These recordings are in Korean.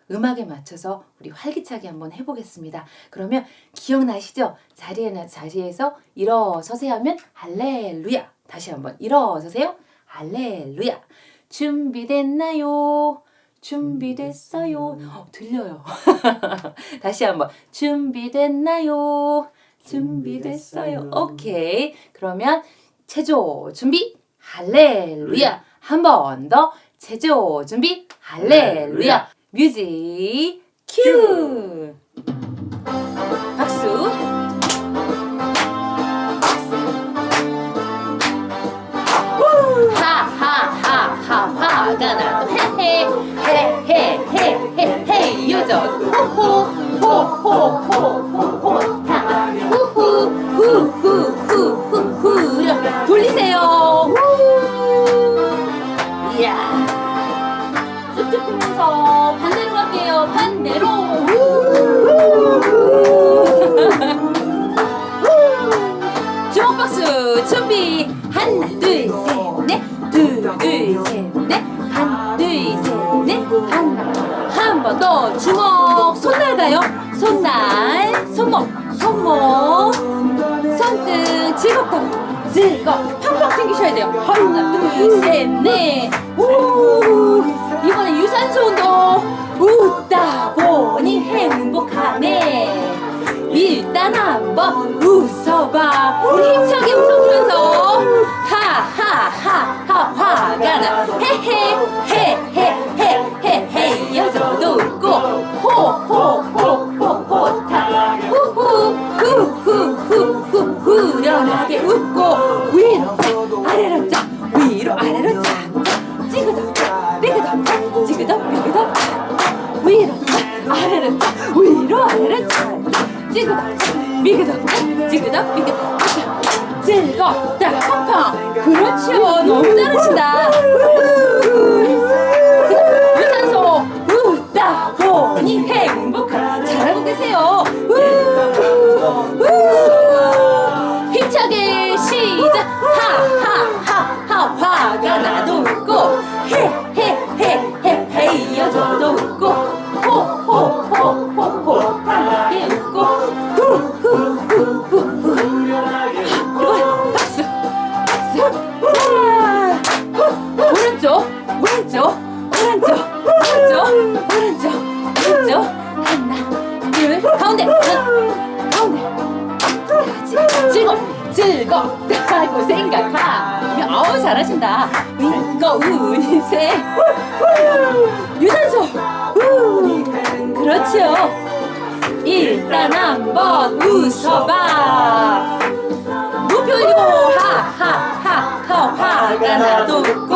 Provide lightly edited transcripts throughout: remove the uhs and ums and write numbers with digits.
음악에 맞춰서 우리 활기차게 한번 해보겠습니다. 그러면 기억나시죠? 자리에서 일어서세요 하면 할렐루야. 다시 한번 일어서세요. 할렐루야. 준비됐나요? 준비됐어요. 들려요. 다시 한번 준비됐나요? 준비됐어요. 오케이. 그러면 체조 준비 할렐루야. 한 번 더 체조 준비 할렐루야. 뮤직 큐. 박수. 하하하하 화가 나도 헤헤헤헤헤헤 요정 호호호호호호호 후후 후후후후후 돌리세요. 이야. 쭉쭉 펴면서 반대로 갈게요. 반대로. 주먹박수 준비. 하나 둘 셋 넷. 둘 셋 넷. 하나 둘 셋 넷. 하나. 한 번 더 주먹. 손날 가요. 손날. 손목. 손등. 즐겁다. 팡팡 튕기셔야 돼요. 하나 둘 셋 넷. 이번에 유산소 운동. 웃다 보니 행복하네. 일단 한번 웃어봐. 우리 힘차게 웃어보면서 하하하하 화가 나. 헤헤헤헤헤헤 여자도 웃고 호호호호호 타 후후 후후후후 후련하게 웃고 위로 아래로 쫙 위로 아래로 쫙 찌그덕 삐그덕 찌그덕 삐그덕 위로 아래로 쫙 위로 아래로 쫙 찌그덕 삐그덕 찌그덕 삐그덕 즐겁다 팡팡. 그렇죠. 너무 잘하신다. 유산소 웃다 보니 행복한. 잘하고 계세요. 힘차게 시작. 하하하하 화가 나도 웃고 헤헤헤헤헤 여자도 웃고 호호호호호 함께 웃고 후후후후후. 이번엔 박수. 오른쪽 하나 둘 가운데 즐겁다고 생각하면 어우 잘하신다. 즐거운 인생. 유산소. 그렇죠. 일단 한번 웃어봐. 높이 올리고 하하하하 화가 나도 웃고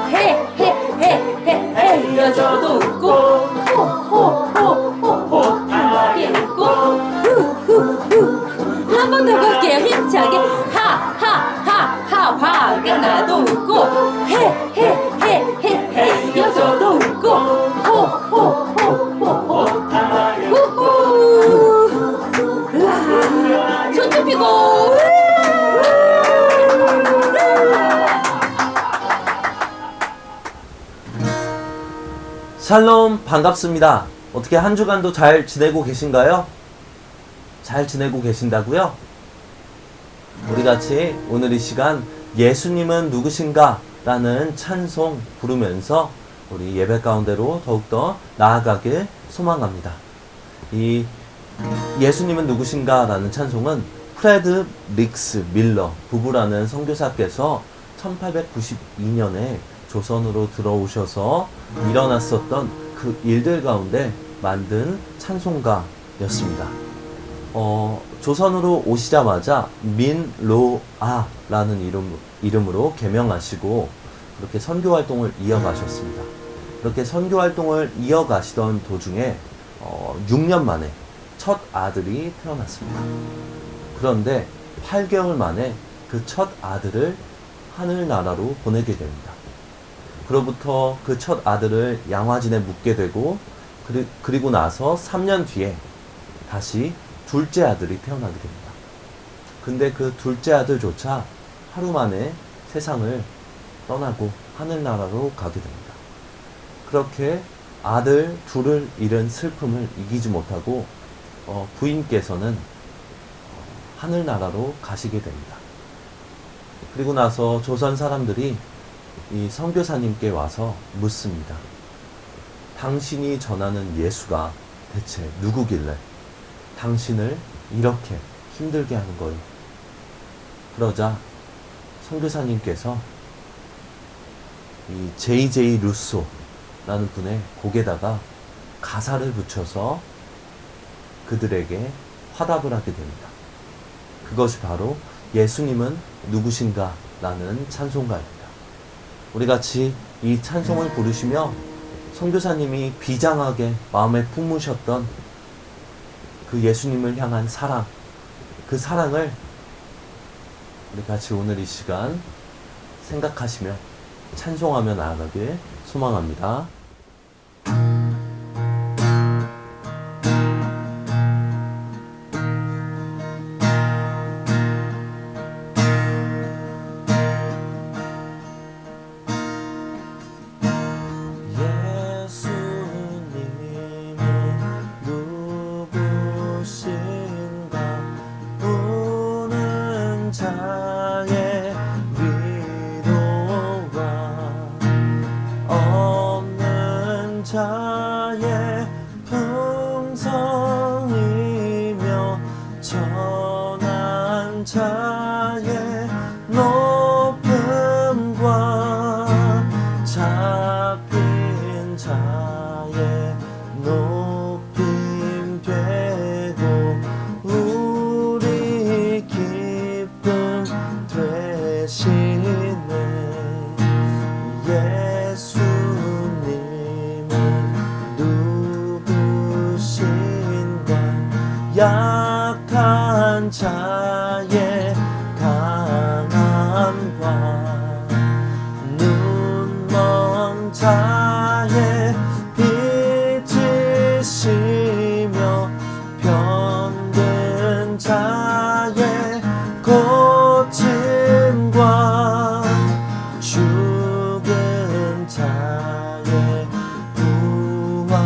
헤헤헤헤헤 여자도 웃고 호호호호호 함께 웃고 후후후. 한 번 더 갈게요. 힘차게 하하하하 화가 나도 웃고 헤헤헤헤헤 여자도 웃고 호호호호호 후후. 손 펴고 샬롬 반갑습니다. 어떻게 한 주간도 잘 지내고 계신가요? 잘 지내고 계신다고요? 우리 같이 오늘 이 시간 예수님은 누구신가? 라는 찬송 부르면서 우리 예배 가운데로 더욱더 나아가길 소망합니다. 이 예수님은 누구신가? 라는 찬송은 프레드 릭스 밀러 부부라는 선교사께서 1892년에 조선으로 들어오셔서 일어났었던 그 일들 가운데 만든 찬송가였습니다. 조선으로 오시자마자 민로아라는 이름으로 개명하시고 그렇게 선교 활동을 이어가셨습니다. 그렇게 선교 활동을 이어가시던 도중에 6년 만에 첫 아들이 태어났습니다. 그런데 8개월 만에 그 첫 아들을 하늘나라로 보내게 됩니다. 그로부터 그 첫 아들을 양화진에 묻게 되고 그리고 나서 3년 뒤에 다시 둘째 아들이 태어나게 됩니다. 근데 그 둘째 아들조차 하루 만에 세상을 떠나고 하늘나라로 가게 됩니다. 그렇게 아들 둘을 잃은 슬픔을 이기지 못하고 부인께서는 하늘나라로 가시게 됩니다. 그리고 나서 조선 사람들이 이 선교사님께 와서 묻습니다. 당신이 전하는 예수가 대체 누구길래 당신을 이렇게 힘들게 하는 거예요? 그러자 선교사님께서 이 J.J. 루소라는 분의 곡에다가 가사를 붙여서 그들에게 화답을 하게 됩니다. 그것이 바로 예수님은 누구신가 라는 찬송가입니다. 우리 같이 이 찬송을 부르시며 선교사님이 비장하게 마음에 품으셨던 그 예수님을 향한 사랑, 그 사랑을 우리 같이 오늘 이 시간 생각하시며 찬송하며 나아가길 소망합니다. 자의 풍성이며 전한 자의 높음과 잡힌 자의 높임 되고 우리 기쁨 되시네. 약한 자의 강함과 눈먼 자의 빛이시며 병든 자의 고침과 죽은 자의 부활되고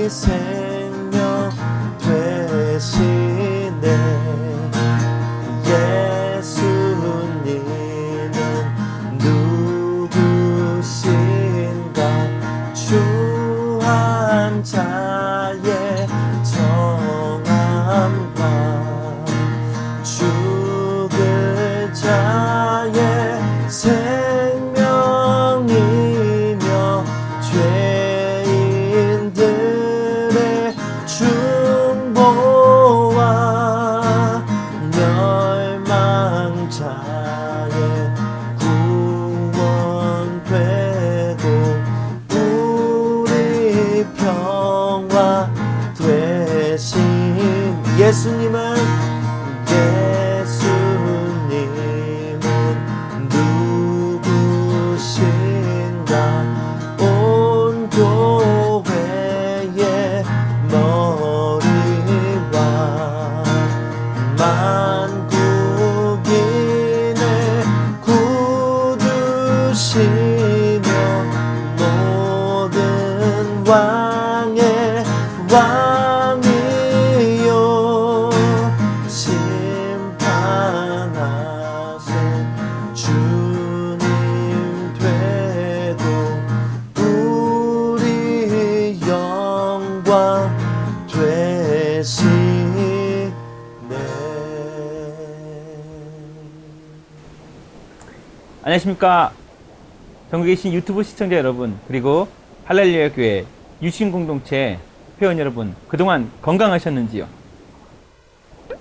생명 되시네. 예수님은 누구신가? 주한 자의 정함과 죽을 자의 생명이며 죄인들 중보와 멸망자의 구원되고 우리 평화 되신 예수님은 누구신가? 온 교회의 머리와 만국인의 구두시며 모든 왕의 왕이요 심판하신 주님 되고 우리 영광 되시네. 안녕하십니까. 전국에 계신 유튜브 시청자 여러분, 그리고 할렐루야 교회 유신공동체 회원 여러분, 그동안 건강하셨는지요?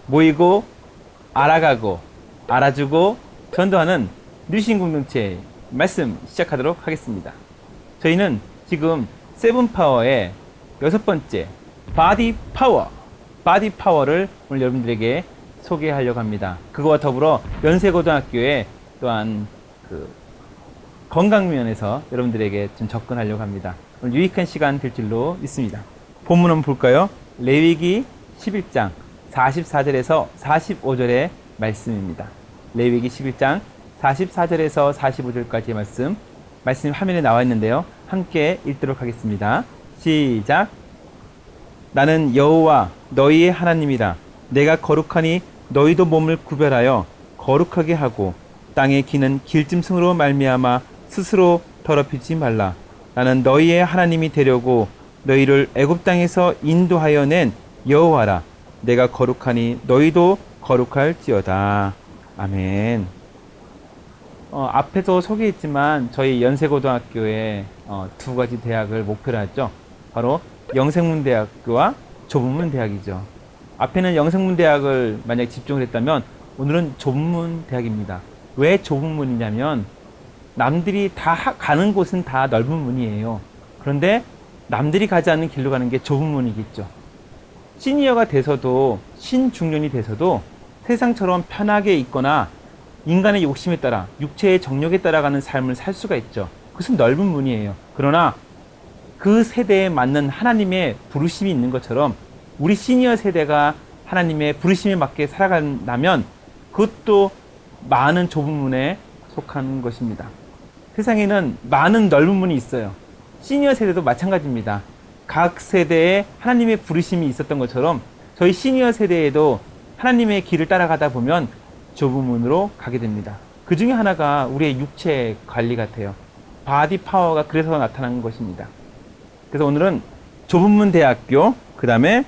모이고 알아가고 알아주고 전도하는 유신공동체 말씀 시작하도록 하겠습니다. 저희는 지금 세븐파워의 6번째 바디 파워를 오늘 여러분들에게 소개하려고 합니다. 그거와 더불어 연세고등학교에 또한 건강 면에서 여러분들에게 좀 접근하려고 합니다. 오늘 유익한 시간 될 줄로 믿습니다. 본문 한번 볼까요? 레위기 11장 44절에서 45절의 말씀입니다. 레위기 11장 44절에서 45절까지의 말씀 말씀이 화면에 나와 있는데요. 함께 읽도록 하겠습니다. 시작. 나는 여호와 너희의 하나님이라. 내가 거룩하니 너희도 몸을 구별하여 거룩하게 하고 땅에 기는 길짐승으로 말미암아 스스로 더럽히지 말라. 나는 너희의 하나님이 되려고 너희를 애굽 땅에서 인도하여 낸 여호와라. 내가 거룩하니 너희도 거룩할지어다. 아멘. 앞에서 소개했지만 저희 연세고등학교에 두 가지 대학을 목표로 했죠. 바로 영생문대학교와 조문문대학이죠. 앞에는 영생문대학을 만약 집중을 했다면 오늘은 조문문대학입니다. 왜 조문문이냐면 남들이 다 가는 곳은 다 넓은 문이에요. 그런데 남들이 가지 않는 길로 가는 게 좁은 문이겠죠. 시니어가 돼서도 신중년이 돼서도 세상처럼 편하게 있거나 인간의 욕심에 따라 육체의 정욕에 따라가는 삶을 살 수가 있죠. 그것은 넓은 문이에요. 그러나 그 세대에 맞는 하나님의 부르심이 있는 것처럼 우리 시니어 세대가 하나님의 부르심에 맞게 살아간다면 그것도 많은 좁은 문에 속하는 것입니다. 세상에는 많은 넓은 문이 있어요. 시니어 세대도 마찬가지입니다. 각 세대에 하나님의 부르심이 있었던 것처럼 저희 시니어 세대에도 하나님의 길을 따라가다 보면 좁은 문으로 가게 됩니다. 그 중에 하나가 우리의 육체 관리 같아요. 바디 파워가 그래서 나타나는 것입니다. 그래서 오늘은 좁은 문 대학교, 그 다음에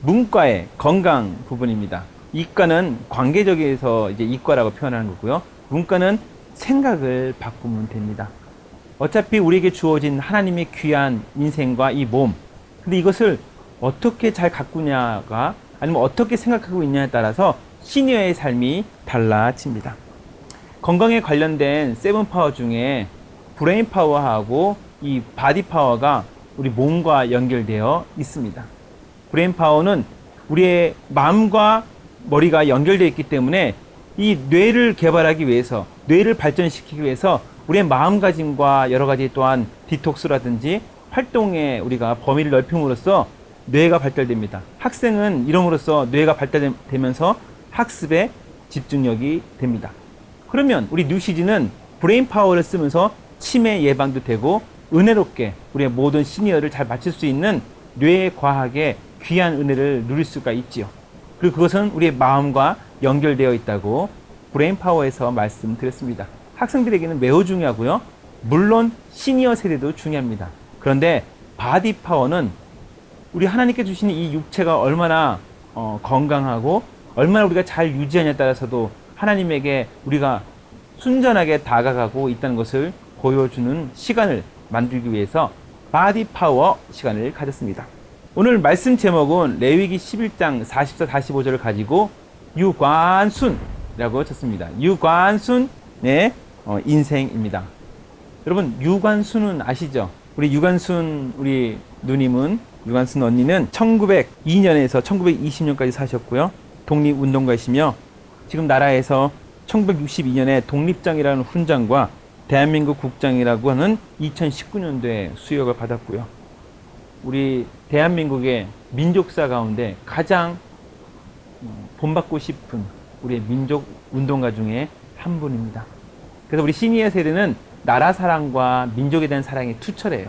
문과의 건강 부분입니다. 이과는 관계적에서 이제 이과라고 표현하는 거고요. 문과는 생각을 바꾸면 됩니다. 어차피 우리에게 주어진 하나님의 귀한 인생과 이 몸. 근데 이것을 어떻게 잘 가꾸냐가 아니면 어떻게 생각하고 있냐에 따라서 시니어의 삶이 달라집니다. 건강에 관련된 세븐 파워 중에 브레인 파워하고 이 바디 파워가 우리 몸과 연결되어 있습니다. 브레인 파워는 우리의 마음과 머리가 연결되어 있기 때문에 이 뇌를 개발하기 위해서, 뇌를 발전시키기 위해서 우리의 마음가짐과 여러 가지 또한 디톡스라든지 활동에 우리가 범위를 넓힘으로써 뇌가 발달됩니다. 학생은 이름으로써 뇌가 발달되면서 학습에 집중력이 됩니다. 그러면 우리 뉴시즈는 브레인 파워를 쓰면서 치매 예방도 되고 은혜롭게 우리의 모든 시니어를 잘 마칠 수 있는 뇌 과학의 귀한 은혜를 누릴 수가 있지요. 그리고 그것은 우리의 마음과 연결되어 있다고 브레인 파워에서 말씀드렸습니다. 학생들에게는 매우 중요하고요. 물론 시니어 세대도 중요합니다. 그런데 바디 파워는 우리 하나님께 주시는 이 육체가 얼마나 건강하고 얼마나 우리가 잘 유지하냐에 따라서도 하나님에게 우리가 순전하게 다가가고 있다는 것을 보여주는 시간을 만들기 위해서 바디 파워 시간을 가졌습니다. 오늘 말씀 제목은 레위기 11장 44, 45절을 가지고 유관순이라고 쳤습니다. 유관순의 인생입니다. 여러분 유관순은 아시죠? 우리 유관순 우리 누님은 유관순 언니는 1902년에서 1920년까지 사셨고요. 독립운동가이시며 지금 나라에서 1962년에 독립장이라는 훈장과 대한민국 국장이라고 하는 2019년도에 수여를 받았고요. 우리 대한민국의 민족사 가운데 가장 본받고 싶은 우리의 민족 운동가 중에 한 분입니다. 그래서 우리 시니어 세대는 나라 사랑과 민족에 대한 사랑이 투철해요.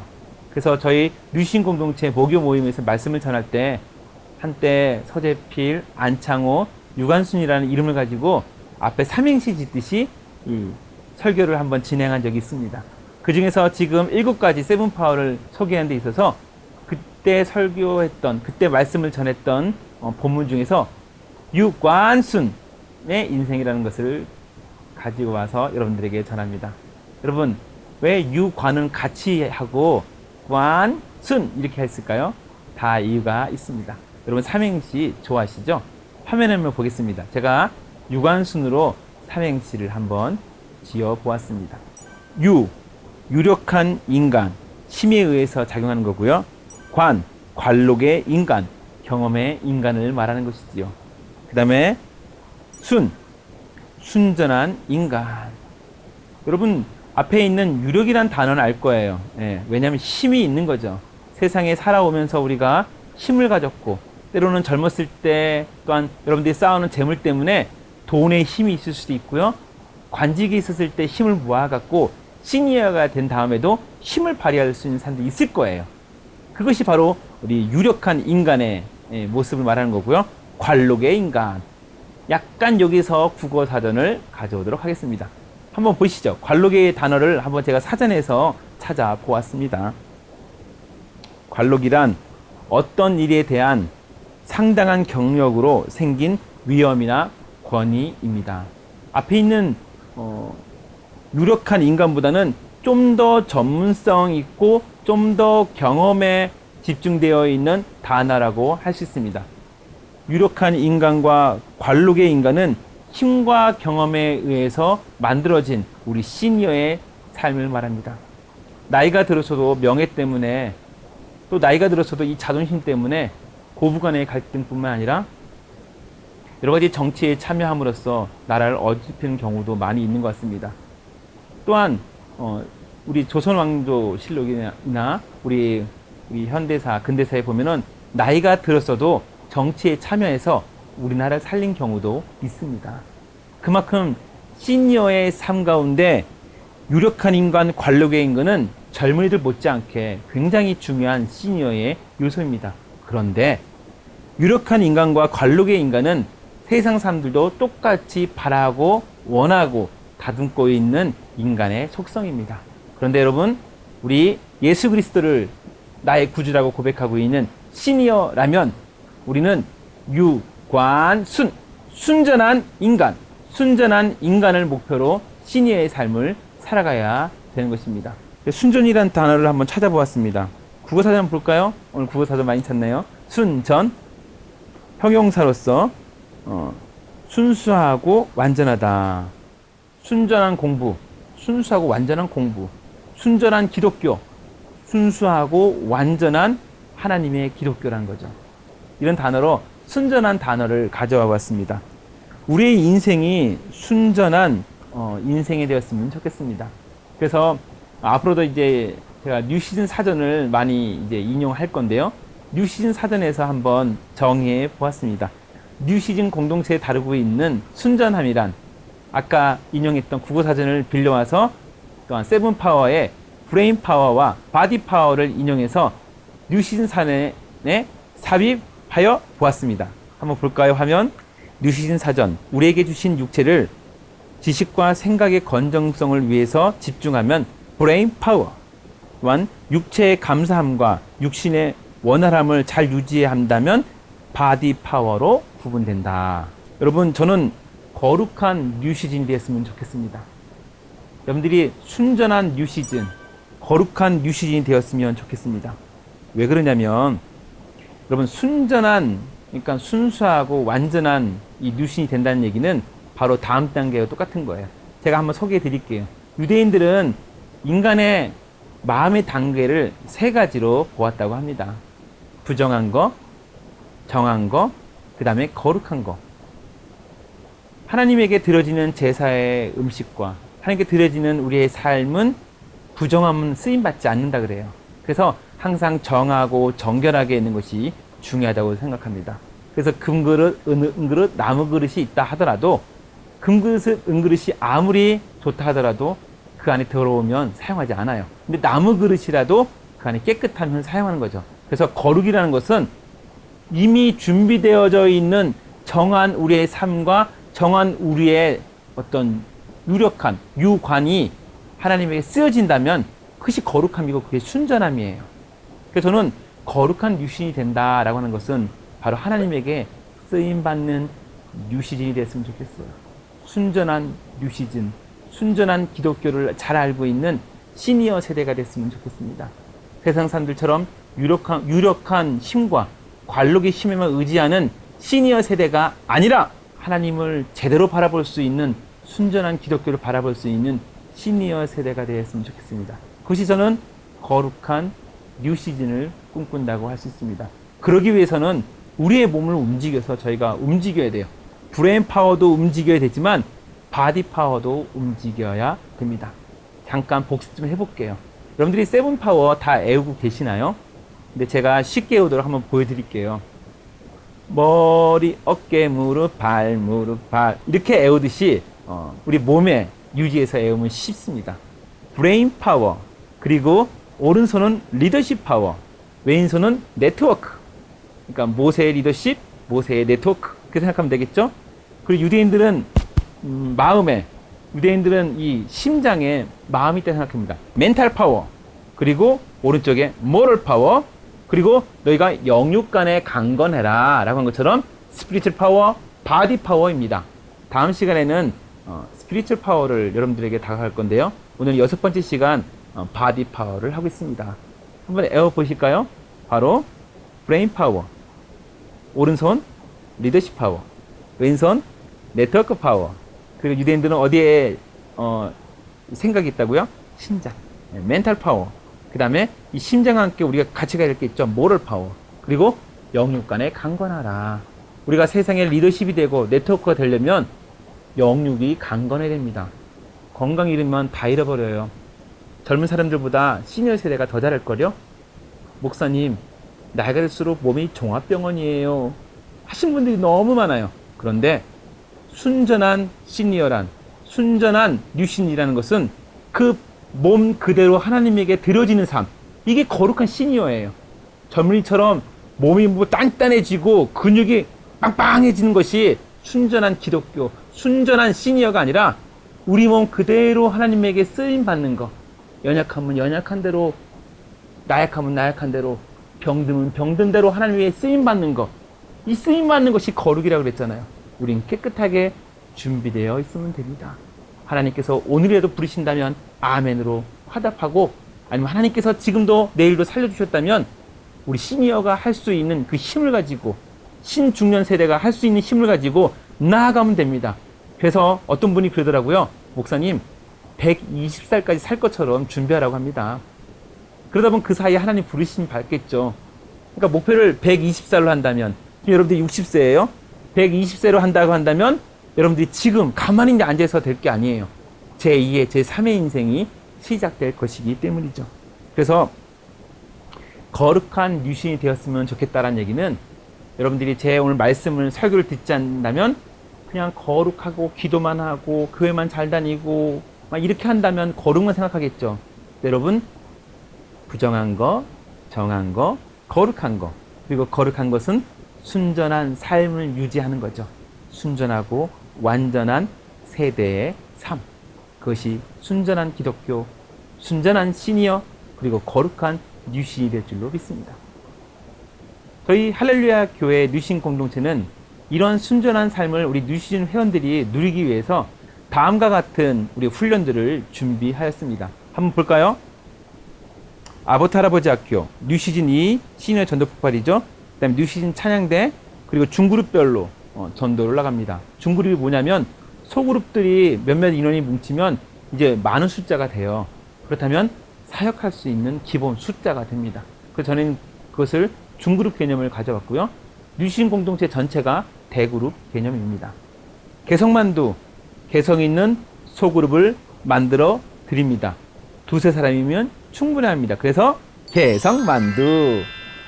그래서 저희 뉴신 공동체 모교 모임에서 말씀을 전할 때 한때 서재필, 안창호, 유관순이라는 이름을 가지고 앞에 삼행시 짓듯이 이 설교를 한번 진행한 적이 있습니다. 그 중에서 지금 7가지 세븐파워를 소개하는 데 있어서 그때 설교했던, 그때 말씀을 전했던 본문 중에서 유관순의 인생이라는 것을 가지고 와서 여러분들에게 전합니다. 여러분, 왜 유관은 같이 하고 관순 이렇게 했을까요? 다 이유가 있습니다. 여러분 삼행시 좋아하시죠? 화면에 한번 보겠습니다. 제가 유관순으로 삼행시를 한번 지어 보았습니다. 유력한 인간, 힘에 의해서 작용하는 거고요. 관록의 인간, 경험의 인간을 말하는 것이지요. 그 다음에 순전한 인간. 여러분 앞에 있는 유력이란 단어는 알 거예요. 왜냐하면 힘이 있는 거죠. 세상에 살아오면서 우리가 힘을 가졌고 때로는 젊었을 때 또한 여러분들이 쌓아오는 재물 때문에 돈의 힘이 있을 수도 있고요. 관직이 있었을 때 힘을 모아갖고 시니어가 된 다음에도 힘을 발휘할 수 있는 사람도 있을 거예요. 그것이 바로 우리 유력한 인간의 모습을 말하는 거고요. 관록의 인간. 약간 여기서 국어 사전을 가져오도록 하겠습니다. 한번 보시죠. 관록의 단어를 한번 제가 사전에서 찾아보았습니다. 관록이란 어떤 일에 대한 상당한 경력으로 생긴 위험이나 권위입니다. 앞에 있는 유력한 인간보다는 좀 더 전문성 있고 좀 더 경험에 집중되어 있는 단어라고 할 수 있습니다. 유력한 인간과 관록의 인간은 힘과 경험에 의해서 만들어진 우리 시니어의 삶을 말합니다. 나이가 들어서도 명예 때문에 또 나이가 들어서도 이 자존심 때문에 고부간의 갈등뿐만 아니라 여러 가지 정치에 참여함으로써 나라를 어지럽히는 경우도 많이 있는 것 같습니다. 또한 우리 조선왕조실록이나 우리 현대사, 근대사에 보면은 나이가 들었어도 정치에 참여해서 우리나라를 살린 경우도 있습니다. 그만큼 시니어의 삶 가운데 유력한 인간, 관록의 인간은 젊은이들 못지않게 굉장히 중요한 시니어의 요소입니다. 그런데 유력한 인간과 관록의 인간은 세상 사람들도 똑같이 바라고 원하고 다듬고 있는 인간의 속성입니다. 그런데 여러분, 우리 예수 그리스도를 나의 구주라고 고백하고 있는 시니어라면 우리는 유관순, 순전한 인간을 목표로 시니어의 삶을 살아가야 되는 것입니다. 순전이라는 단어를 한번 찾아보았습니다. 국어사전 한번 볼까요? 오늘 국어사전 많이 찾나요? 순전, 형용사로서 순수하고 완전하다. 순전한 공부, 순수하고 완전한 공부, 순전한 기독교, 순수하고 완전한 하나님의 기독교라는 거죠. 이런 단어로 순전한 단어를 가져와 봤습니다. 우리의 인생이 순전한 인생이 되었으면 좋겠습니다. 그래서 앞으로도 이제 제가 뉴시즌 사전을 많이 이제 인용할 건데요. 뉴시즌 사전에서 한번 정의해 보았습니다. 뉴시즌 공동체에 다루고 있는 순전함이란 아까 인용했던 국어사전을 빌려와서 또한 세븐파워의 브레인 파워와 바디 파워를 인용해서 뉴시즌 사전에 삽입하여 보았습니다. 한번 볼까요? 화면. 뉴시즌 사전. 우리에게 주신 육체를 지식과 생각의 건정성을 위해서 집중하면 브레인 파워. 또한 육체의 감사함과 육신의 원활함을 잘 유지한다면 바디 파워로 구분된다. 여러분, 저는 거룩한 뉴시즌이 되었으면 좋겠습니다. 여러분들이 순전한 뉴시즌, 거룩한 뉴시즌이 되었으면 좋겠습니다. 왜 그러냐면 여러분, 그러니까 순수하고 완전한 이 뉴시즌이 된다는 얘기는 바로 다음 단계와 똑같은 거예요. 제가 한번 소개해 드릴게요. 유대인들은 인간의 마음의 단계를 세 가지로 보았다고 합니다. 부정한 거, 정한 거, 그 다음에 거룩한 거. 하나님에게 드려지는 제사의 음식과 하나님께 드려지는 우리의 삶은 부정함은 쓰임받지 않는다 그래요. 그래서 항상 정하고 정결하게 있는 것이 중요하다고 생각합니다. 그래서 금그릇, 은그릇, 나무그릇이 있다 하더라도 금그릇, 은그릇이 아무리 좋다 하더라도 그 안에 들어오면 사용하지 않아요. 근데 나무그릇이라도 그 안에 깨끗하면 사용하는 거죠. 그래서 거룩이라는 것은 이미 준비되어져 있는 정한 우리의 삶과 정한 우리의 어떤 유력한 유관이 하나님에게 쓰여진다면 그것이 거룩함이고 그게 순전함이에요. 그래서 저는 거룩한 뉴시즌이 된다라고 하는 것은 바로 하나님에게 쓰임받는 뉴시즌이 됐으면 좋겠어요. 순전한 뉴시즌, 순전한 기독교를 잘 알고 있는 시니어 세대가 됐으면 좋겠습니다. 세상 사람들처럼 유력한 힘과 관록의 힘에만 의지하는 시니어 세대가 아니라 하나님을 제대로 바라볼 수 있는 순전한 기독교를 바라볼 수 있는 시니어 세대가 되었으면 좋겠습니다. 그것이 저는 거룩한 뉴시즌을 꿈꾼다고 할 수 있습니다. 그러기 위해서는 우리의 몸을 움직여서 저희가 움직여야 돼요. 브레인 파워도 움직여야 되지만 바디 파워도 움직여야 됩니다. 잠깐 복습 좀 해볼게요. 여러분들이 세븐 파워 다 외우고 계시나요? 근데 제가 쉽게 외우도록 한번 보여드릴게요. 머리, 어깨, 무릎, 발, 무릎, 발 이렇게 외우듯이 우리 몸에 유지해서 외우면 쉽습니다. 브레인 파워, 그리고 오른손은 리더십 파워, 왼손은 네트워크. 그러니까 모세의 리더십, 모세의 네트워크. 그렇게 생각하면 되겠죠? 그리고 유대인들은 유대인들은 이 심장에 마음이 있다고 생각합니다. 멘탈 파워, 그리고 오른쪽에 모럴 파워, 그리고 너희가 영육 간에 강건해라 라고 한 것처럼 스피리추얼 파워, 바디 파워입니다. 다음 시간에는 스피리추얼 파워를 여러분들에게 다가갈 건데요. 오늘 6번째 시간 바디 파워를 하고 있습니다. 한번 외워보실까요? 바로 브레인 파워, 오른손 리더십 파워, 왼손 네트워크 파워. 그리고 유대인들은 어디에 생각이 있다고요? 심장, 멘탈 파워. 그 다음에 이 심장과 함께 우리가 같이 가야 될 게 있죠. 모럴 파워. 그리고 영육 간에 강건하라. 우리가 세상에 리더십이 되고 네트워크가 되려면 영육이 강건해야 됩니다. 건강 잃으면 다 잃어버려요. 젊은 사람들보다 시니어 세대가 더 잘할걸요? 목사님, 나이가 들수록 몸이 종합병원이에요 하신 분들이 너무 많아요. 그런데 순전한 시니어란, 순전한 뉴신이라는 것은 그 몸 그대로 하나님에게 드려지는 삶, 이게 거룩한 시니어예요. 젊은이처럼 몸이 뭐 단단해지고 근육이 빵빵해지는 것이 순전한 기독교, 순전한 시니어가 아니라 우리 몸 그대로 하나님에게 쓰임 받는 거. 연약하면 연약한 대로, 나약하면 나약한 대로, 병들면 병든 대로 하나님 위해 쓰임 받는 거. 이 쓰임 받는 것이 거룩이라고 그랬잖아요. 우린 깨끗하게 준비되어 있으면 됩니다. 하나님께서 오늘이라도 부르신다면 아멘으로 화답하고, 아니면 하나님께서 지금도 내일도 살려주셨다면 우리 시니어가 할 수 있는 그 힘을 가지고, 신중년 세대가 할 수 있는 힘을 가지고 나아가면 됩니다. 그래서 어떤 분이 그러더라고요. 목사님, 120살까지 살 것처럼 준비하라고 합니다. 그러다 보면 그 사이에 하나님 부르심이 받겠죠. 그러니까 목표를 120살로 한다면, 지금 여러분들이 60세예요. 120세로 한다고 한다면 여러분들이 지금 가만히 앉아서 될 게 아니에요. 제2의, 제3의 인생이 시작될 것이기 때문이죠. 그래서 거룩한 유신이 되었으면 좋겠다라는 얘기는, 여러분들이 제 오늘 말씀을, 설교를 듣지 않는다면 그냥 거룩하고 기도만 하고 교회만 잘 다니고 막 이렇게 한다면 거룩만 생각하겠죠. 여러분, 부정한 거, 정한 거, 거룩한 거, 그리고 거룩한 것은 순전한 삶을 유지하는 거죠. 순전하고 완전한 세대의 삶. 그것이 순전한 기독교, 순전한 시니어, 그리고 거룩한 뉴신이 될 줄로 믿습니다. 저희 할렐루야 교회 뉴신 공동체는 이런 순전한 삶을 우리 뉴신 회원들이 누리기 위해서 다음과 같은 우리 훈련들을 준비하였습니다. 한번 볼까요? 아버트 할아버지 학교, 뉴시즌 2 시니어 전도 폭발이죠. 그 다음에 뉴시즌 찬양대, 그리고 중그룹별로 전도를 나갑니다. 중그룹이 뭐냐면 소그룹들이 몇몇 인원이 뭉치면 이제 많은 숫자가 돼요. 그렇다면 사역할 수 있는 기본 숫자가 됩니다. 그래서 저는 그것을 중그룹 개념을 가져왔고요. 뉴신 공동체 전체가 대그룹 개념입니다. 개성만두, 개성 있는 소그룹을 만들어 드립니다. 두세 사람이면 충분합니다. 그래서 개성만두.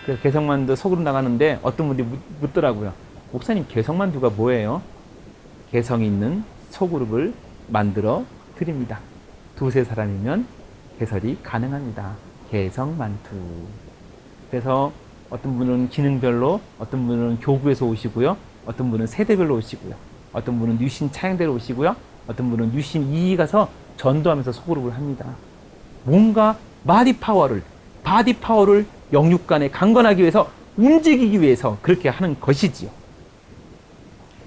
그래서 개성만두 소그룹 나가는데 어떤 분들이 묻더라고요. 목사님, 개성만두가 뭐예요? 개성 있는 소그룹을 만들어 드립니다. 두세 사람이면 개설이 가능합니다. 개성만두. 그래서 어떤 분은 기능별로, 어떤 분은 교구에서 오시고요, 어떤 분은 세대별로 오시고요, 어떤 분은 뉴신 차양대로 오시고요, 어떤 분은 뉴신 2 가서 전도하면서 소그룹을 합니다. 뭔가 바디 파워를 영육 간에 강건하기 위해서, 움직이기 위해서 그렇게 하는 것이지요.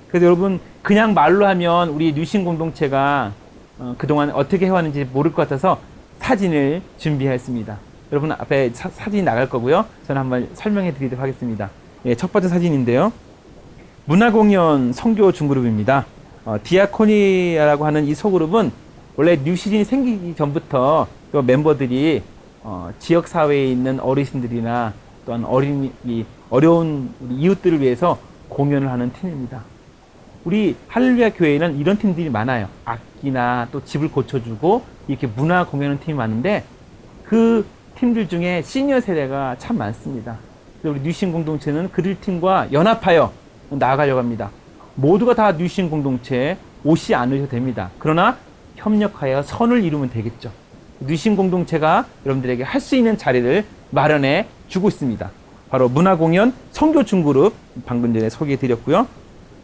그래서 여러분, 그냥 말로 하면 우리 뉴신 공동체가 그동안 어떻게 해왔는지 모를 것 같아서 사진을 준비했습니다. 여러분 앞에 사진이 나갈 거고요. 저는 한번 설명해 드리도록 하겠습니다. 예, 첫 번째 사진인데요. 문화공연 선교 중그룹입니다. 디아코니아라고 하는 이 소그룹은 원래 뉴시즌이 생기기 전부터 또 멤버들이 지역사회에 있는 어르신들이나 또한 어려운 우리 이웃들을 위해서 공연을 하는 팀입니다. 우리 할렐루야 교회에는 이런 팀들이 많아요. 악기나 또 집을 고쳐주고 이렇게 문화 공연하는 팀이 많은데, 그 팀들 중에 시니어 세대가 참 많습니다. 그래서 우리 뉴신 공동체는 그들 팀과 연합하여 나아가려고 합니다. 모두가 다 뉴신 공동체에 오지 않으셔도 됩니다. 그러나 협력하여 선을 이루면 되겠죠. 뉴신 공동체가 여러분들에게 할 수 있는 자리를 마련해 주고 있습니다. 바로 문화공연 선교 중그룹 방금 전에 소개해 드렸고요.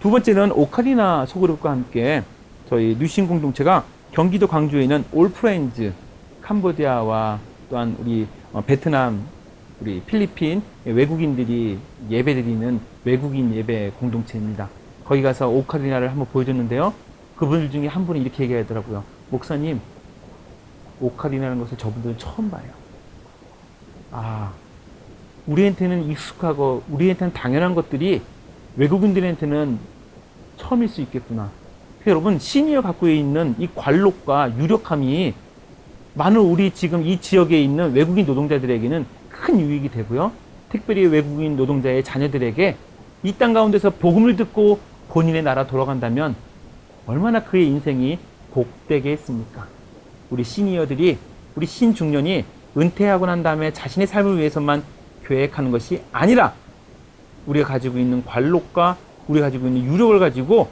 두 번째는 오카리나 소그룹과 함께 저희 뉴신 공동체가 경기도 광주에 있는 올프렌즈 캄보디아와 또한 우리 베트남, 우리 필리핀 외국인들이 예배드리는 외국인 예배 공동체입니다. 거기 가서 오카리나를 한번 보여줬는데요. 그분들 중에 한 분이 이렇게 얘기하더라고요. 목사님, 오카리나라는 것을 저분들은 처음 봐요. 아, 우리한테는 익숙하고 우리한테는 당연한 것들이 외국인들한테는 처음일 수 있겠구나. 여러분, 시니어 갖고 있는 이 관록과 유력함이 많은 우리 지금 이 지역에 있는 외국인 노동자들에게는 큰 유익이 되고요. 특별히 외국인 노동자의 자녀들에게 이 땅 가운데서 복음을 듣고 본인의 나라 돌아간다면 얼마나 그의 인생이 복되겠습니까? 우리 시니어들이, 우리 신중년이 은퇴하고 난 다음에 자신의 삶을 위해서만 계획하는 것이 아니라 우리가 가지고 있는 관록과 우리가 가지고 있는 유력을 가지고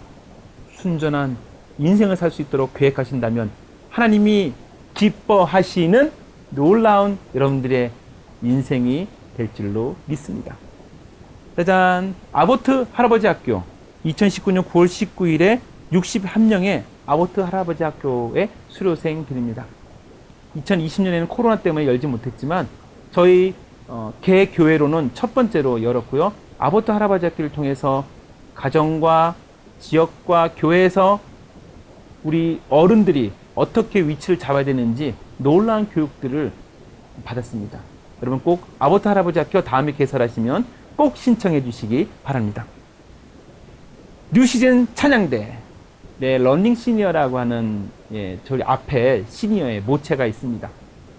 순전한 인생을 살 수 있도록 계획하신다면 하나님이 기뻐하시는 놀라운 여러분들의 인생이 될 줄로 믿습니다. 짜잔! 아보트 할아버지 학교 2019년 9월 19일에 61명의 아보트 할아버지 학교의 수료생 드립니다. 2020년에는 코로나 때문에 열지 못했지만 저희 개교회로는 첫 번째로 열었고요. 아보트 할아버지 학교를 통해서 가정과 지역과 교회에서 우리 어른들이 어떻게 위치를 잡아야 되는지 놀라운 교육들을 받았습니다. 여러분 꼭 아보트 할아버지 학교 다음에 개설하시면 꼭 신청해 주시기 바랍니다. 뉴시즌 찬양대, 네, 러닝 시니어라고 하는 저희 앞에 시니어의 모체가 있습니다.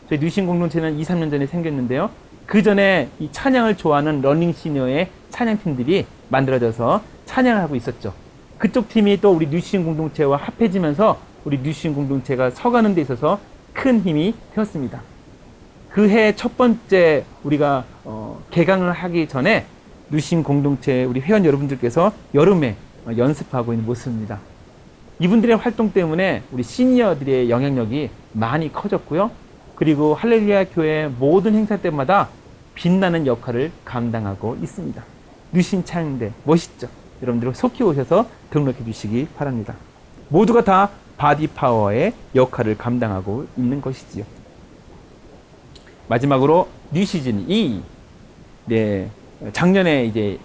저희 뉴신 공동체는 2, 3년 전에 생겼는데요. 그 전에 이 찬양을 좋아하는 러닝 시니어의 찬양팀들이 만들어져서 찬양을 하고 있었죠. 그쪽 팀이 또 우리 뉴신 공동체와 합해지면서 우리 뉴신 공동체가 서가는 데 있어서 큰 힘이 되었습니다. 그 해 첫 번째 우리가 개강을 하기 전에 뉴신 공동체 우리 회원 여러분들께서 여름에 연습하고 있는 모습입니다. 이분들의 활동 때문에 우리 시니어들의 영향력이 많이 커졌고요. 그리고 할렐루야 교회 모든 행사 때마다 빛나는 역할을 감당하고 있습니다. 뉴신 찬양대 멋있죠? 여러분들 속히 오셔서 등록해 주시기 바랍니다. 모두가 다 바디 파워의 역할을 감당하고 있는 것이지요. 마지막으로 뉴 시즌 2. 네, 작년에 이제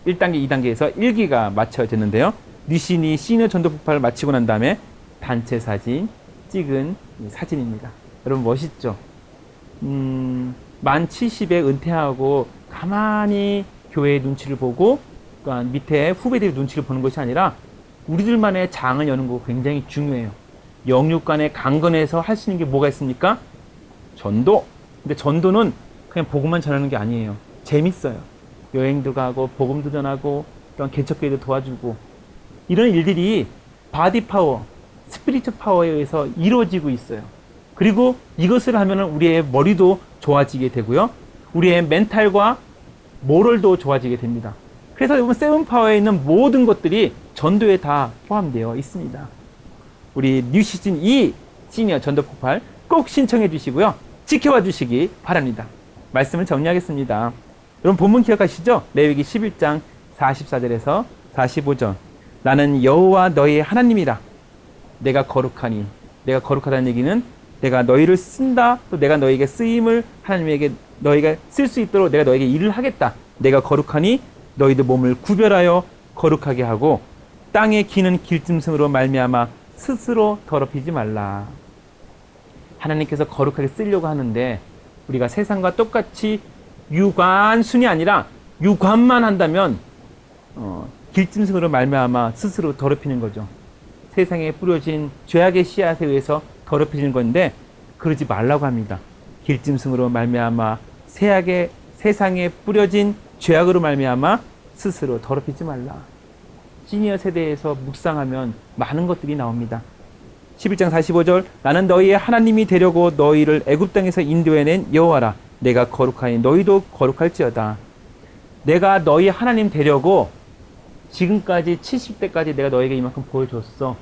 1단계, 2단계에서 1기가 마쳐졌는데요. 뉴신이 시니어 전도 폭발을 마치고 난 다음에 단체 사진 찍은 사진입니다. 여러분 멋있죠? 만 70에 은퇴하고 가만히 교회의 눈치를 보고 또한 밑에 후배들의 눈치를 보는 것이 아니라 우리들만의 장을 여는 거 굉장히 중요해요. 영육 간의 강건해서 할 수 있는 게 뭐가 있습니까? 전도. 근데 전도는 그냥 복음만 전하는 게 아니에요. 재밌어요. 여행도 가고 복음도 전하고 또한 개척교회도 도와주고 이런 일들이 바디 파워, 스피리처 파워에 의해서 이루어지고 있어요. 그리고 이것을 하면 우리의 머리도 좋아지게 되고요. 우리의 멘탈과 모럴도 좋아지게 됩니다. 그래서 여러분 세븐파워에 있는 모든 것들이 전도에 다 포함되어 있습니다. 우리 뉴 시즌 2 시니어 전도 폭발 꼭 신청해 주시고요. 지켜봐 주시기 바랍니다. 말씀을 정리하겠습니다. 여러분 본문 기억하시죠? 레위기 11장 44절에서 45절. 나는 여호와 너희의 하나님이라. 내가 거룩하니. 내가 거룩하다는 얘기는 내가 너희를 쓴다. 또 내가 너희에게 쓰임을 하나님에게 너희가 쓸 수 있도록 내가 너희에게 일을 하겠다. 내가 거룩하니 너희들 몸을 구별하여 거룩하게 하고 땅에 기는 길짐승으로 말미암아 스스로 더럽히지 말라. 하나님께서 거룩하게 쓰려고 하는데 우리가 세상과 똑같이 유관순이 아니라 유관만 한다면 길짐승으로 말미암아 스스로 더럽히는 거죠. 세상에 뿌려진 죄악의 씨앗에 의해서 더럽혀지는 건데 그러지 말라고 합니다. 길짐승으로 말미암아 세상에 뿌려진 죄악으로 말미암아 스스로 더럽히지 말라. 시니어 세대에서 묵상하면 많은 것들이 나옵니다. 11장 45절. 나는 너희의 하나님이 되려고 너희를 애굽 땅에서 인도해낸 여호와라. 내가 거룩하니 너희도 거룩할지어다. 내가 너희 하나님 되려고 지금까지 70대까지 내가 너에게 이만큼 보여줬어.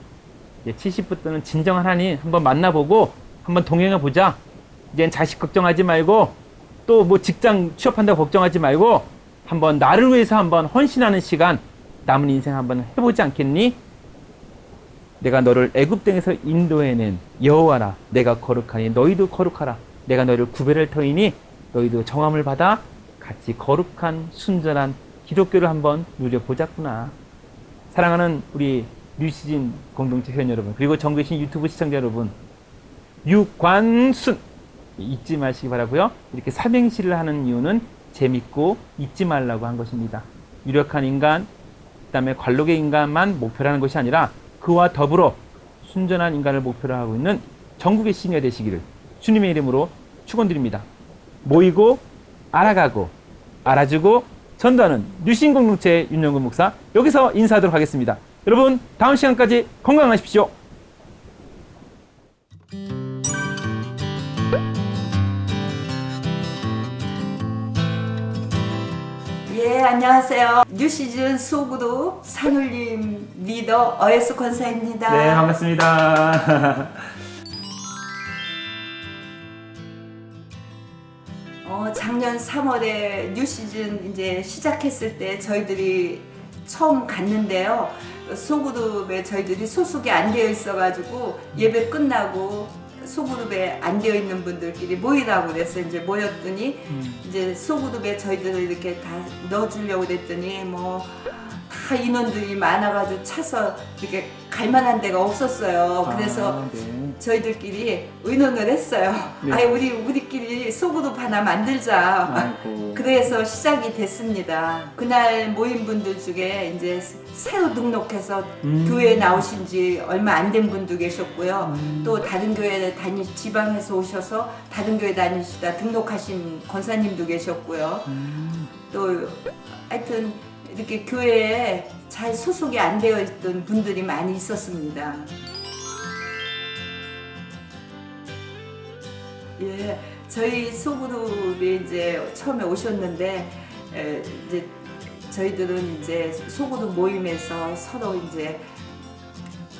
이제 70부터는 진정한 하나님 한번 만나보고 한번 동행해 보자. 이젠 자식 걱정하지 말고 또 뭐 직장 취업한다고 걱정하지 말고 한번 나를 위해서 한번 헌신하는 시간 남은 인생 한번 해보지 않겠니? 내가 너를 애굽 땅에서 인도해낸 여호와라. 내가 거룩하니 너희도 거룩하라. 내가 너희를 구별할 터이니 너희도 정함을 받아 같이 거룩한 순전한 기독교를 한번 누려보자꾸나. 사랑하는 우리 뉴시즌 공동체 회원 여러분, 그리고 전국에 유튜브 시청자 여러분, 유관순 잊지 마시기 바라고요. 이렇게 삼행시를 하는 이유는 재밌고 잊지 말라고 한 것입니다. 유력한 인간, 그다음에 관록의 인간만 목표로 하는 것이 아니라 그와 더불어 순전한 인간을 목표로 하고 있는 전국의 시니어 되시기를 주님의 이름으로 축원드립니다. 모이고 알아가고 알아주고 전도하는 뉴신 공동체 윤영근 목사, 여기서 인사하도록 하겠습니다. 여러분, 다음 시간까지 건강하십시오. 예, 안녕하세요. 뉴시즌 소그룹 산울림 리더 어예스 권사입니다. 네, 반갑습니다. 작년 3월에 뉴시즌 이제 시작했을 때 저희들이 처음 갔는데요. 소그룹에 저희들이 소속이 안 되어 있어가지고 예배 끝나고 소그룹에 안 되어 있는 분들끼리 모이라고 그래서 이제 모였더니 이제 소그룹에 저희들을 이렇게 다 넣어주려고 그랬더니 뭐 다 인원들이 많아가지고 차서 이렇게 갈 만한 데가 없었어요. 그래서 네. 저희들끼리 의논을 했어요. 네. 아니 우리끼리 소그룹 하나 만들자. 아이고. 그래서 시작이 됐습니다. 그날 모인 분들 중에 이제 새로 등록해서 교회에 나오신 지 얼마 안 된 분도 계셨고요. 또 다른 교회 지방에서 오셔서 다른 교회 다니시다 등록하신 권사님도 계셨고요. 또 하여튼 이렇게 교회에 잘 소속이 안 되어 있던 분들이 많이 있었습니다. 예, 저희 소그룹이 이제 처음에 오셨는데 이제 저희들은 이제 소그룹 모임에서 서로 이제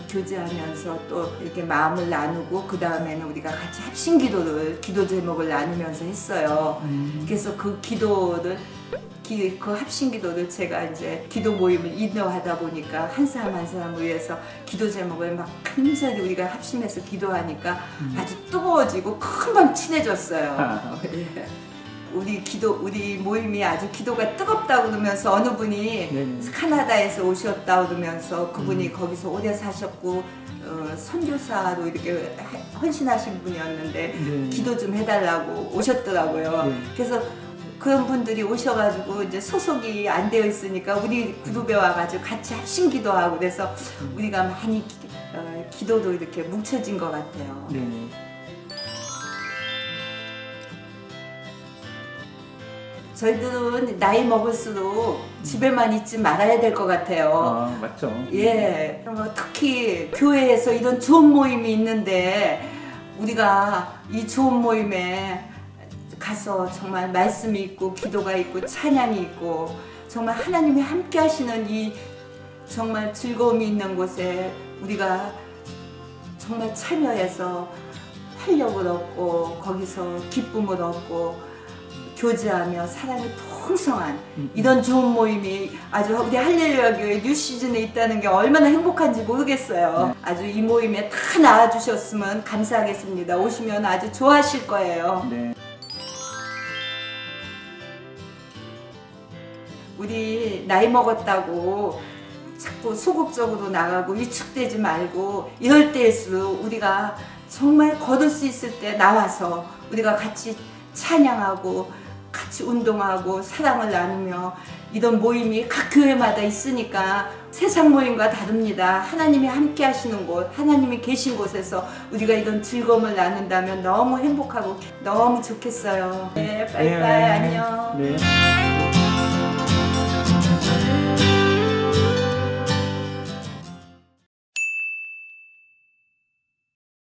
교제하면서 또 이렇게 마음을 나누고 그 다음에는 우리가 같이 합심 기도를 기도 제목을 나누면서 했어요. 그래서 그 기도를 그 합심 기도를 제가 이제 기도 모임을 인도하다 보니까 한 사람 한 사람을 위해서 기도 제목을 막 간절히 우리가 합심해서 기도하니까 아주 뜨거워지고 금방 친해졌어요. 예. 우리 모임이 아주 기도가 뜨겁다고 그러면서 어느 분이 네네. 카나다에서 오셨다고 그러면서 그분이 거기서 오래 사셨고 선교사로 이렇게 헌신하신 분이었는데 네. 기도 좀 해달라고 오셨더라고요. 네. 그래서 그런 분들이 오셔가지고 이제 소속이 안 되어 있으니까 우리 그룹에 와가지고 같이 합심 기도하고 그래서 우리가 많이 기도도 이렇게 뭉쳐진 것 같아요. 네. 저희들은 나이 먹을수록 집에만 있지 말아야 될 것 같아요. 아, 맞죠. 예, 특히 교회에서 이런 좋은 모임이 있는데 우리가 이 좋은 모임에 가서 정말 말씀이 있고 기도가 있고 찬양이 있고 정말 하나님이 함께 하시는 이 정말 즐거움이 있는 곳에 우리가 정말 참여해서 활력을 얻고 거기서 기쁨을 얻고 교제하며 사랑이 풍성한 이런 좋은 모임이 아주 우리 할렐루야 교회 뉴시즌에 있다는 게 얼마나 행복한지 모르겠어요. 아주 이 모임에 다 나와주셨으면 감사하겠습니다. 오시면 아주 좋아하실 거예요. 네. 우리 나이 먹었다고 자꾸 소극적으로 나가고 위축되지 말고 이럴 때일수록 우리가 정말 거둘 수 있을 때 나와서 우리가 같이 찬양하고 같이 운동하고 사랑을 나누며 이런 모임이 각 교회마다 있으니까 세상 모임과 다릅니다. 하나님이 함께 하시는 곳, 하나님이 계신 곳에서 우리가 이런 즐거움을 나눈다면 너무 행복하고 너무 좋겠어요. 네, 빠이빠이, 안녕. 네.